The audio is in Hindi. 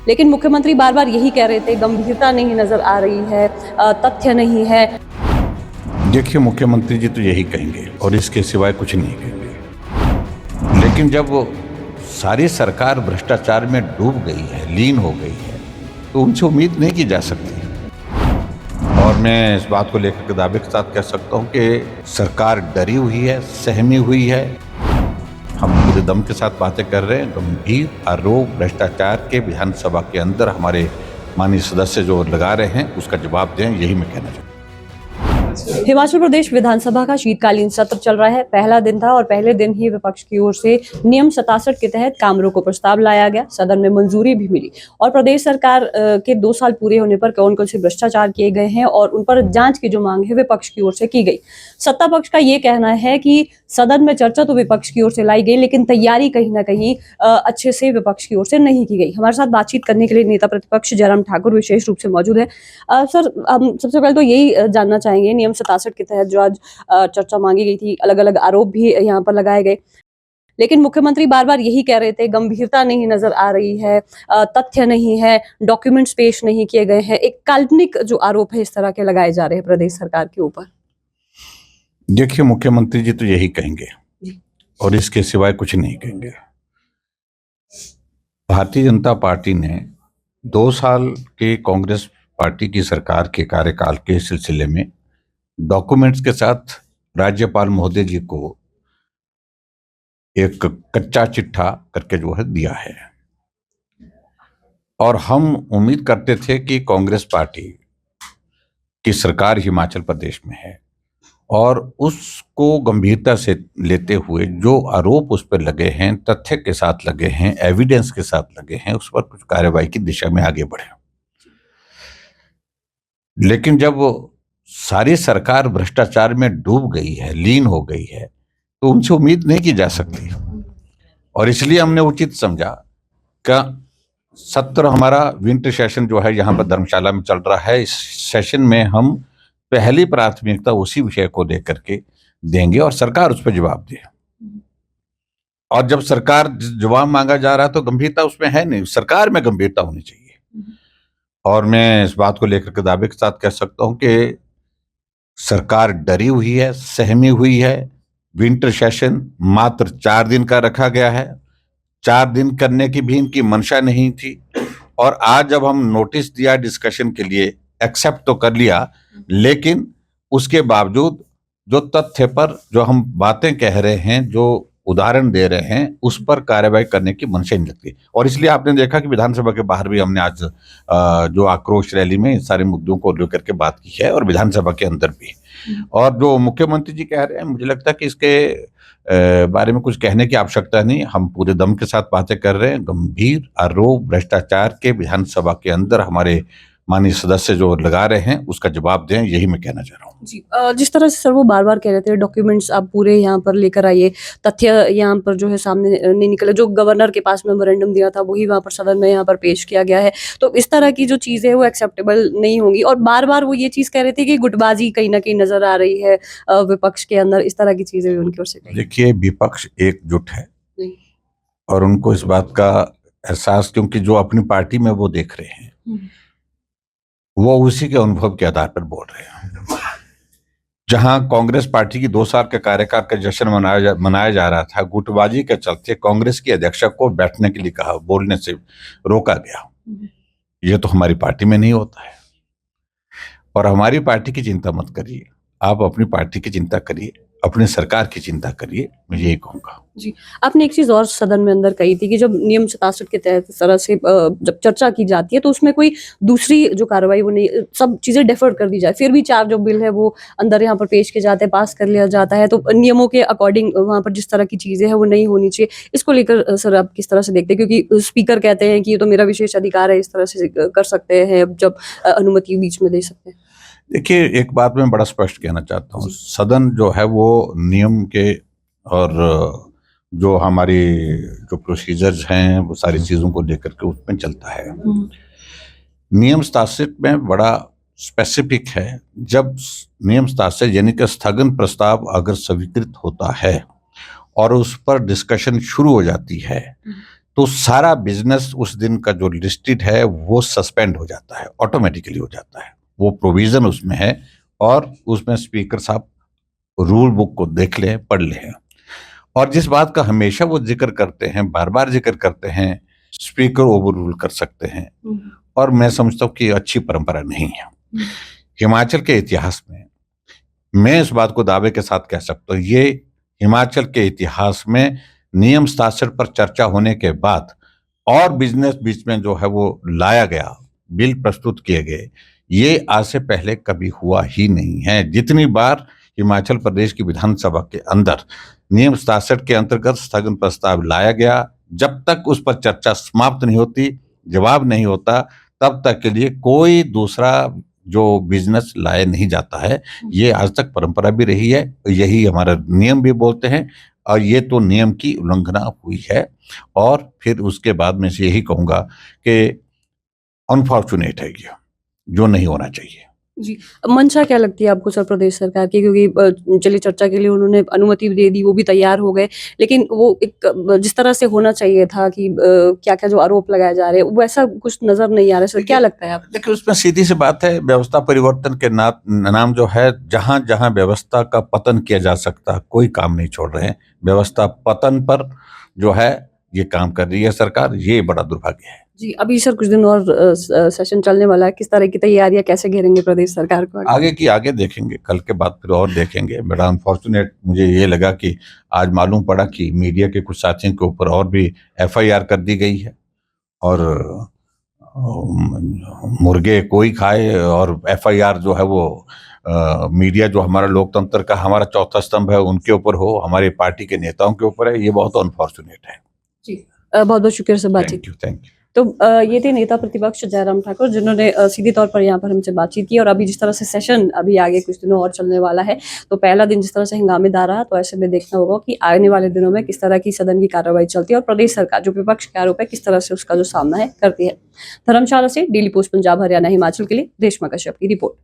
लेकिन मुख्यमंत्री बार बार यही कह रहे थे, गंभीरता नहीं नजर आ रही है, तथ्य नहीं है। देखिए, मुख्यमंत्री जी तो यही कहेंगे और इसके सिवाय कुछ नहीं कहेंगे। लेकिन जब वो सारी सरकार भ्रष्टाचार में डूब गई है, लीन हो गई है, तो उनसे उम्मीद नहीं की जा सकती। और मैं इस बात को लेकर के दावे के साथ कह सकता हूँ कि सरकार डरी हुई है, सहमी हुई है। हम पूरे दम के साथ बातें कर रहे हैं। गंभीर आरोप भ्रष्टाचार के विधानसभा के अंदर हमारे माननीय सदस्य जो लगा रहे हैं, उसका जवाब दें, यही मैं कहना चाहता हूँ। हिमाचल प्रदेश विधानसभा का शीतकालीन सत्र चल रहा है। पहला दिन था और पहले दिन ही विपक्ष की ओर से नियम 67 के तहत काम रोको प्रस्ताव लाया गया। सदन में मंजूरी भी मिली और प्रदेश सरकार के 2 साल पूरे होने पर कौन कौन से भ्रष्टाचार किए गए हैं और उन पर जांच की जो मांग है विपक्ष की ओर से की गई। सत्ता पक्ष का ये कहना है कि सदन में चर्चा तो विपक्ष की ओर से लाई गई, लेकिन तैयारी कहीं ना कहीं अच्छे से विपक्ष की ओर से नहीं की गई। हमारे साथ बातचीत करने के लिए नेता प्रतिपक्ष जयराम ठाकुर विशेष रूप से मौजूद है। सर, हम सबसे पहले तो यही जानना चाहेंगे, नियम 67 के तहत जो आज चर्चा मांगी गई थी, अलग अलग आरोप भी यहाँ पर लगाए गए, लेकिन मुख्यमंत्री बार बार यही कह रहे थे, गंभीरता नहीं नजर आ रही है, तथ्य नहीं है, डॉक्यूमेंट्स पेश नहीं किए गए हैं। एक काल्पनिक जो आरोप है इस तरह के लगाए जा रहे हैं प्रदेश सरकार के ऊपर। देखिए, मुख्यमंत्री जी तो यही कहेंगे और इसके सिवाय कुछ नहीं कहेंगे। भारतीय जनता पार्टी ने 2 साल के कांग्रेस पार्टी की सरकार के कार्यकाल के सिलसिले में डॉक्यूमेंट्स के साथ राज्यपाल महोदय जी को एक कच्चा चिट्ठा करके जो है दिया है। और हम उम्मीद करते थे कि कांग्रेस पार्टी की सरकार हिमाचल प्रदेश में है और उसको गंभीरता से लेते हुए जो आरोप उस पर लगे हैं, तथ्य के साथ लगे हैं, एविडेंस के साथ लगे हैं, उस पर कुछ कार्रवाई की दिशा में आगे बढ़े। लेकिन जब सारी सरकार भ्रष्टाचार में डूब गई है, लीन हो गई है, तो उनसे उम्मीद नहीं की जा सकती। और इसलिए हमने उचित समझा कि सत्र हमारा विंटर सेशन जो है यहाँ पर धर्मशाला में चल रहा है, इस सेशन में हम पहली प्राथमिकता उसी विषय को लेकर के देंगे और सरकार उस पर जवाब दे। और जब सरकार जवाब मांगा जा रहा है तो गंभीरता उसमें है नहीं, सरकार में गंभीरता होनी चाहिए। और मैं इस बात को लेकर के दावे के साथ कह सकता हूं कि सरकार डरी हुई है, सहमी हुई है। विंटर सेशन मात्र 4 दिन का रखा गया है। 4 दिन करने की भी इनकी मंशा नहीं थी। और आज जब हम नोटिस दिया डिस्कशन के लिए, एक्सेप्ट तो कर लिया, लेकिन उसके बावजूद जो तथ्य पर जो हम बातें कह रहे हैं, जो उदाहरण दे रहे हैं, उस पर कार्रवाई करने की मंशा नहीं लगती। और इसलिए आपने देखा कि विधानसभा के बाहर भी हमने आज जो आक्रोश रैली में इन सारे मुद्दों को लेकर के बात की है और विधानसभा के अंदर भी। और जो मुख्यमंत्री जी कह रहे हैं, मुझे लगता है कि इसके बारे में कुछ कहने की आवश्यकता नहीं। हम पूरे दम के साथ बातें कर रहे हैं। गंभीर आरोप भ्रष्टाचार के विधानसभा के अंदर हमारे माननीय सदस्य जो लगा रहे हैं, उसका जवाब दें, यही मैं कहना चाह रहा हूँ। जी, जिस तरह से सर वो बार बार कह रहे थे डॉक्यूमेंट्स आप पूरे यहाँ पर लेकर आइए, तथ्य यहाँ पर जो है सामने नहीं निकले, जो गवर्नर के पास मेमोरेंडम दिया था वही वहाँ पर सदन में यहाँ पर पेश किया गया है, तो इस तरह की जो चीजें है वो एक्सेप्टेबल नहीं होंगी। और बार बार वो ये चीज कह रहे थे कि गुटबाजी कहीं ना कहीं नजर आ रही है विपक्ष के अंदर, इस तरह की चीजें भी उनकी ओर से। देखिए, विपक्ष एकजुट है और उनको इस बात का एहसास, क्योंकि जो अपनी पार्टी में वो देख रहे हैं, वो उसी के अनुभव के आधार पर बोल रहे हैं। जहां कांग्रेस पार्टी की 2 साल के कार्यकाल का जश्न मनाया जा रहा था, गुटबाजी के चलते कांग्रेस की अध्यक्षा को बैठने के लिए कहा, बोलने से रोका गया। ये तो हमारी पार्टी में नहीं होता है। और हमारी पार्टी की चिंता मत करिए, आप अपनी पार्टी की चिंता करिए, अपनी सरकार की चिंता करिए, मैं यही कहूंगा। जी, आपने एक चीज और सदन में अंदर कही थी कि जब नियम 67 के तहत इस तरह से जब चर्चा की जाती है तो उसमें कोई दूसरी जो कार्रवाई वो नहीं, सब चीजें डेफर कर दी जाए, फिर भी 4 जो बिल है वो अंदर यहाँ पर पेश किए जाते हैं, पास कर लिया जाता है, तो नियमों के अकॉर्डिंग वहाँ पर जिस तरह की चीजें हैं वो नहीं होनी चाहिए। इसको लेकर सर आप किस तरह से देखते हैं, क्योंकि स्पीकर कहते हैं कि ये तो मेरा विशेष अधिकार है, इस तरह से कर सकते हैं जब अनुमति बीच में दे सकते हैं। देखिए, एक बात मैं बड़ा स्पष्ट कहना चाहता हूँ, सदन जो है वो नियम के और जो हमारी जो प्रोसीजर्स हैं वो सारी चीज़ों को लेकर के उसमें चलता है। नियम 67 में बड़ा स्पेसिफिक है, जब नियम 67 यानी कि स्थगन प्रस्ताव अगर स्वीकृत होता है और उस पर डिस्कशन शुरू हो जाती है, तो सारा बिजनेस उस दिन का जो लिस्टेड है वो सस्पेंड हो जाता है, ऑटोमेटिकली हो जाता है। वो प्रोविजन उसमें है और उसमें स्पीकर साहब रूल बुक को देख लें, पढ़ लें। और जिस बात का हमेशा वो जिक्र करते हैं, बार बार जिक्र करते हैं, स्पीकर ओवर रूल कर सकते हैं, और मैं समझता हूँ कि अच्छी परंपरा नहीं है। हिमाचल के इतिहास में मैं इस बात को दावे के साथ कह सकता हूँ, ये हिमाचल के इतिहास में नियम 67 पर चर्चा होने के बाद और बिजनेस बीच में जो है वो लाया गया, बिल प्रस्तुत किए गए, ये आज से पहले कभी हुआ ही नहीं है। जितनी बार हिमाचल प्रदेश की विधानसभा के अंदर नियम 67 के अंतर्गत स्थगन प्रस्ताव लाया गया, जब तक उस पर चर्चा समाप्त नहीं होती, जवाब नहीं होता, तब तक के लिए कोई दूसरा जो बिजनेस लाया नहीं जाता है। ये आज तक परंपरा भी रही है, यही हमारा नियम भी बोलते हैं, और ये तो नियम की उल्लंघना हुई है। और फिर उसके बाद में से यही कहूंगा कि अनफॉर्चुनेट है ये, जो नहीं होना चाहिए। जी, मंशा क्या लगती है आपको सर प्रदेश सरकार की? क्योंकि चलिए चर्चा के लिए उन्होंने अनुमति भी दे दी, वो भी तैयार हो गए, लेकिन वो एक जिस तरह से होना चाहिए था कि क्या-क्या जो आरोप लगाए जा रहे हैं, वैसा कुछ नज़र नहीं आ रहा है सर, क्या लगता है आपको? देखिए, उसमें सीधी सी बात है, व्यवस्था परिवर्तन के नाम जो है, जहां जहां व्यवस्था का पतन किया जा सकता, कोई काम नहीं छोड़ रहे हैं। व्यवस्था पतन पर जो है ये काम कर रही है सरकार, ये बड़ा दुर्भाग्य है। जी, अभी सर कुछ दिन और सेशन चलने वाला है, किस तरह की तैयारियाँ कैसे घेरेंगे प्रदेश सरकार को आगे? आगे की आगे देखेंगे, कल के बाद फिर और देखेंगे। बड़ा अनफॉर्चुनेट मुझे ये लगा कि आज मालूम पड़ा कि मीडिया के कुछ साथियों के ऊपर और भी एफआईआर कर दी गई है, और मुर्गे कोई खाए, और एफआईआर जो है वो मीडिया जो हमारा लोकतंत्र का हमारा चौथा स्तंभ है उनके ऊपर हो, हमारे पार्टी के नेताओं के ऊपर है। ये बहुत अनफॉर्चुनेट है। जी, बहुत-बहुत शुक्रिया सर बातचीत। Thank you. तो ये थे नेता प्रतिपक्ष जयराम ठाकुर, जिन्होंने सीधे तौर पर यहाँ पर हमसे बातचीत की। और अभी जिस तरह से सेशन अभी आगे कुछ दिनों और चलने वाला है, तो पहला दिन जिस तरह से हंगामेदार रहा, तो ऐसे में देखना होगा कि आने वाले दिनों में किस तरह की सदन की कार्रवाई चलती है और प्रदेश सरकार जो विपक्ष के आरोप है किस तरह से उसका जो सामना है करती है। धर्मशाला से डेली पोस्ट पंजाब हरियाणा हिमाचल के लिए रेशमा कश्यप की रिपोर्ट।